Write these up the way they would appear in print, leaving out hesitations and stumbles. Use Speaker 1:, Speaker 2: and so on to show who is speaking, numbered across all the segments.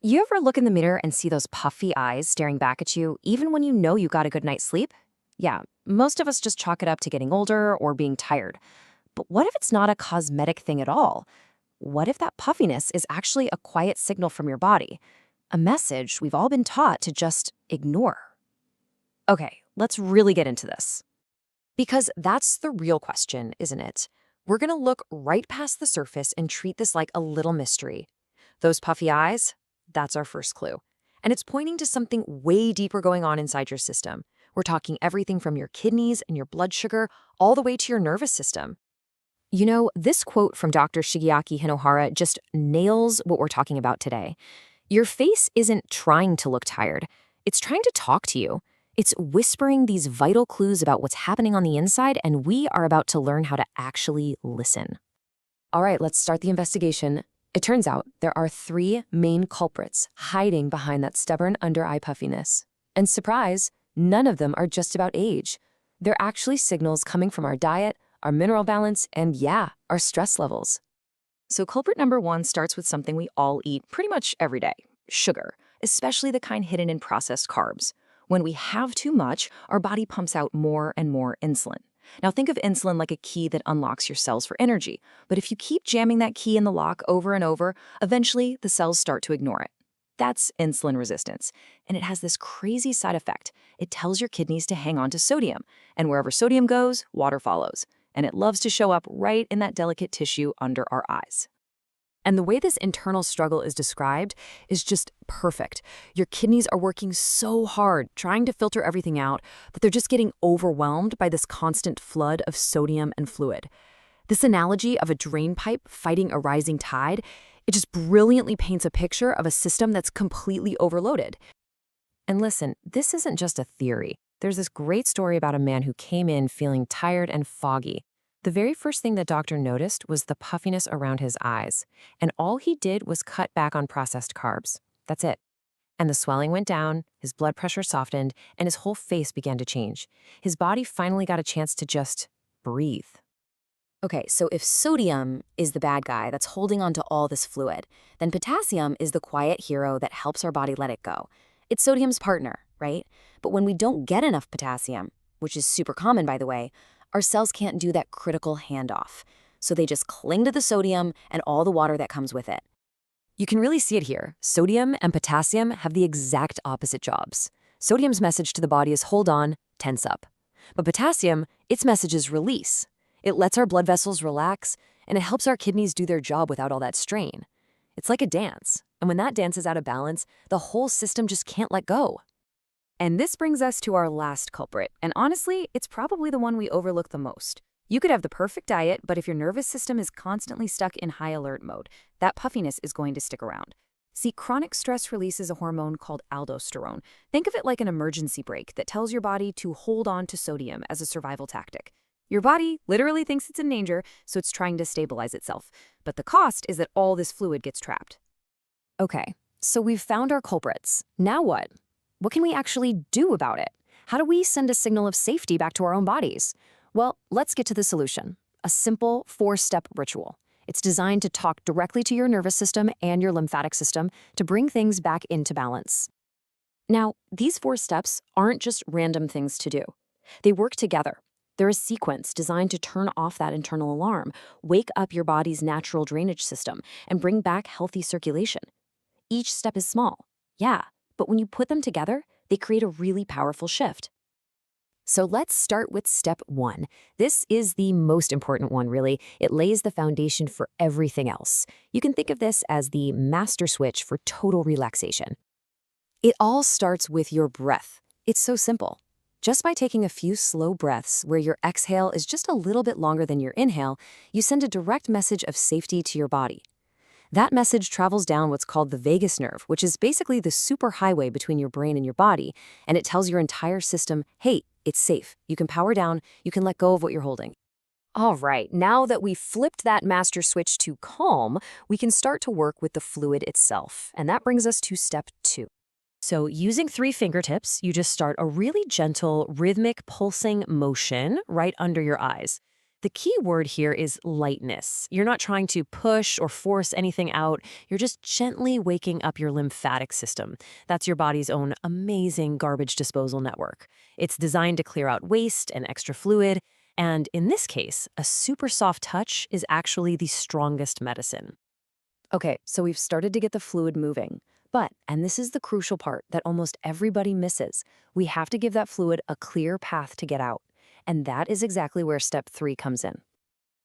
Speaker 1: You ever look in the mirror and see those puffy eyes staring back at you, even when you know you got a good night's sleep? Yeah, most of us just chalk it up to getting older or being tired. But what if it's not a cosmetic thing at all? What if that puffiness is actually a quiet signal from your body? A message we've all been taught to just ignore. Okay, let's really get into this. Because that's the real question, isn't it? We're gonna look right past the surface and treat this like a little mystery. Those puffy eyes? That's our first clue. And it's pointing to something way deeper going on inside your system. We're talking everything from your kidneys and your blood sugar all the way to your nervous system. You know, this quote from Dr. Shigeaki Hinohara just nails what we're talking about today. Your face isn't trying to look tired. It's trying to talk to you. It's whispering these vital clues about what's happening on the inside, and we are about to learn how to actually listen. All right, let's start the investigation. It turns out there are three main culprits hiding behind that stubborn under-eye puffiness. And surprise, none of them are just about age. They're actually signals coming from our diet, our mineral balance, and yeah, our stress levels. So culprit number one starts with something we all eat pretty much every day: sugar, especially the kind hidden in processed carbs. When we have too much, our body pumps out more and more insulin. Now think of insulin like a key that unlocks your cells for energy. But if you keep jamming that key in the lock over and over, eventually the cells start to ignore it. That's insulin resistance. And it has this crazy side effect. It tells your kidneys to hang on to sodium. And wherever sodium goes, water follows. And it loves to show up right in that delicate tissue under our eyes. And the way this internal struggle is described is just perfect. Your kidneys are working so hard trying to filter everything out that they're just getting overwhelmed by this constant flood of sodium and fluid. This analogy of a drain pipe fighting a rising tide, it just brilliantly paints a picture of a system that's completely overloaded. And listen, this isn't just a theory. There's this great story about a man who came in feeling tired and foggy. The very first thing the doctor noticed was the puffiness around his eyes, and all he did was cut back on processed carbs. That's it. And the swelling went down, his blood pressure softened, and his whole face began to change. His body finally got a chance to just breathe. Okay, so if sodium is the bad guy that's holding on to all this fluid, then potassium is the quiet hero that helps our body let it go. It's sodium's partner, right? But when we don't get enough potassium, which is super common, by the way, our cells can't do that critical handoff. So they just cling to the sodium and all the water that comes with it. You can really see it here. Sodium and potassium have the exact opposite jobs. Sodium's message to the body is hold on, tense up. But potassium, its message is release. It lets our blood vessels relax, and it helps our kidneys do their job without all that strain. It's like a dance, and when that dance is out of balance, the whole system just can't let go. And this brings us to our last culprit, and honestly, it's probably the one we overlook the most. You could have the perfect diet, but if your nervous system is constantly stuck in high alert mode, that puffiness is going to stick around. See, chronic stress releases a hormone called aldosterone. Think of it like an emergency brake that tells your body to hold on to sodium as a survival tactic. Your body literally thinks it's in danger, so it's trying to stabilize itself. But the cost is that all this fluid gets trapped. Okay, so we've found our culprits. Now what? What can we actually do about it? How do we send a signal of safety back to our own bodies? Well, let's get to the solution. A simple 4-step ritual. It's designed to talk directly to your nervous system and your lymphatic system to bring things back into balance. Now, these 4 steps aren't just random things to do. They work together. They're a sequence designed to turn off that internal alarm, wake up your body's natural drainage system, and bring back healthy circulation. Each step is small, yeah, but when you put them together, they create a really powerful shift. So let's start with step 1. This is the most important one, really. It lays the foundation for everything else. You can think of this as the master switch for total relaxation. It all starts with your breath. It's so simple. Just by taking a few slow breaths where your exhale is just a little bit longer than your inhale, you send a direct message of safety to your body. That message travels down what's called the vagus nerve, which is basically the superhighway between your brain and your body, and it tells your entire system, hey, it's safe. You can power down, you can let go of what you're holding. All right, now that we've flipped that master switch to calm, we can start to work with the fluid itself, and that brings us to step 2. So using 3 fingertips, you just start a really gentle, rhythmic, pulsing motion right under your eyes.
Speaker 2: The key word here is lightness. You're not trying to push or force anything out. You're just gently waking up your lymphatic system. That's your body's own amazing garbage disposal network. It's designed to clear out waste and extra fluid. And in this case, a super soft touch is actually the strongest medicine.
Speaker 1: Okay, so we've started to get the fluid moving. But, and this is the crucial part that almost everybody misses, we have to give that fluid a clear path to get out. And that is exactly where step 3 comes in.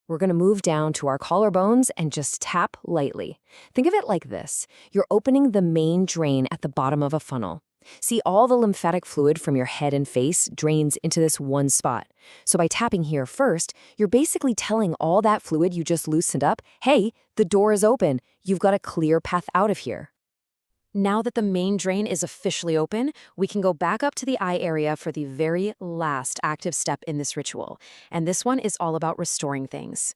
Speaker 1: We're going to move down to our collarbones and just tap lightly. Think of it like this. You're opening the main drain at the bottom of a funnel. See, all the lymphatic fluid from your head and face drains into this one spot. So by tapping here first, you're basically telling all that fluid you just loosened up, hey, the door is open. You've got a clear path out of here. Now that the main drain is officially open, we can go back up to the eye area for the very last active step in this ritual. And this one is all about restoring things.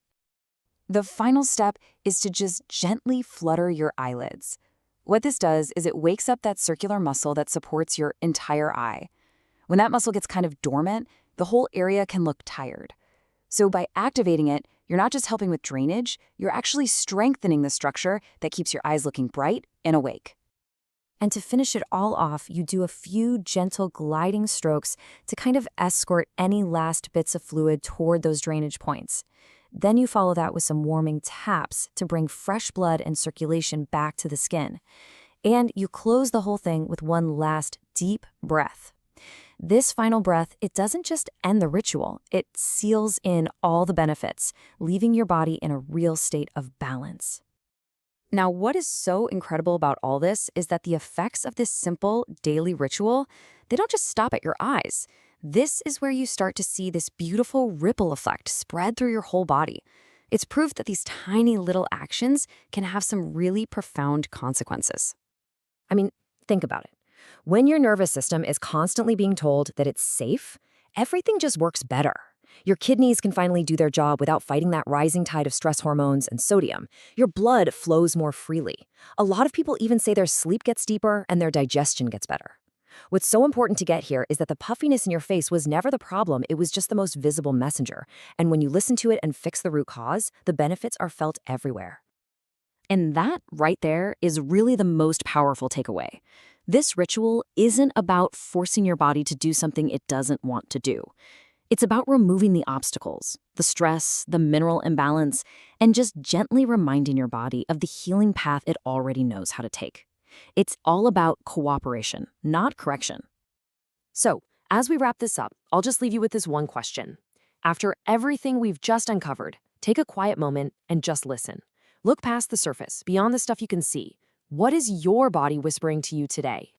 Speaker 1: The final step is to just gently flutter your eyelids. What this does is it wakes up that circular muscle that supports your entire eye. When that muscle gets kind of dormant, the whole area can look tired. So by activating it, you're not just helping with drainage, you're actually strengthening the structure that keeps your eyes looking bright and awake. And to finish it all off, you do a few gentle gliding strokes to kind of escort any last bits of fluid toward those drainage points. Then you follow that with some warming taps to bring fresh blood and circulation back to the skin. And you close the whole thing with one last deep breath. This final breath, it doesn't just end the ritual, it seals in all the benefits, leaving your body in a real state of balance. Now, what is so incredible about all this is that the effects of this simple daily ritual, they don't just stop at your eyes. This is where you start to see this beautiful ripple effect spread through your whole body. It's proof that these tiny little actions can have some really profound consequences. I mean, think about it. When your nervous system is constantly being told that it's safe, everything just works better. Your kidneys can finally do their job without fighting that rising tide of stress hormones and sodium. Your blood flows more freely. A lot of people even say their sleep gets deeper and their digestion gets better. What's so important to get here is that the puffiness in your face was never the problem, it was just the most visible messenger. And when you listen to it and fix the root cause, the benefits are felt everywhere. And that right there is really the most powerful takeaway. This ritual isn't about forcing your body to do something it doesn't want to do. It's about removing the obstacles, the stress, the mineral imbalance, and just gently reminding your body of the healing path it already knows how to take. It's all about cooperation, not correction. So, as we wrap this up, I'll just leave you with this one question. After everything we've just uncovered, take a quiet moment and just listen. Look past the surface, beyond the stuff you can see. What is your body whispering to you today?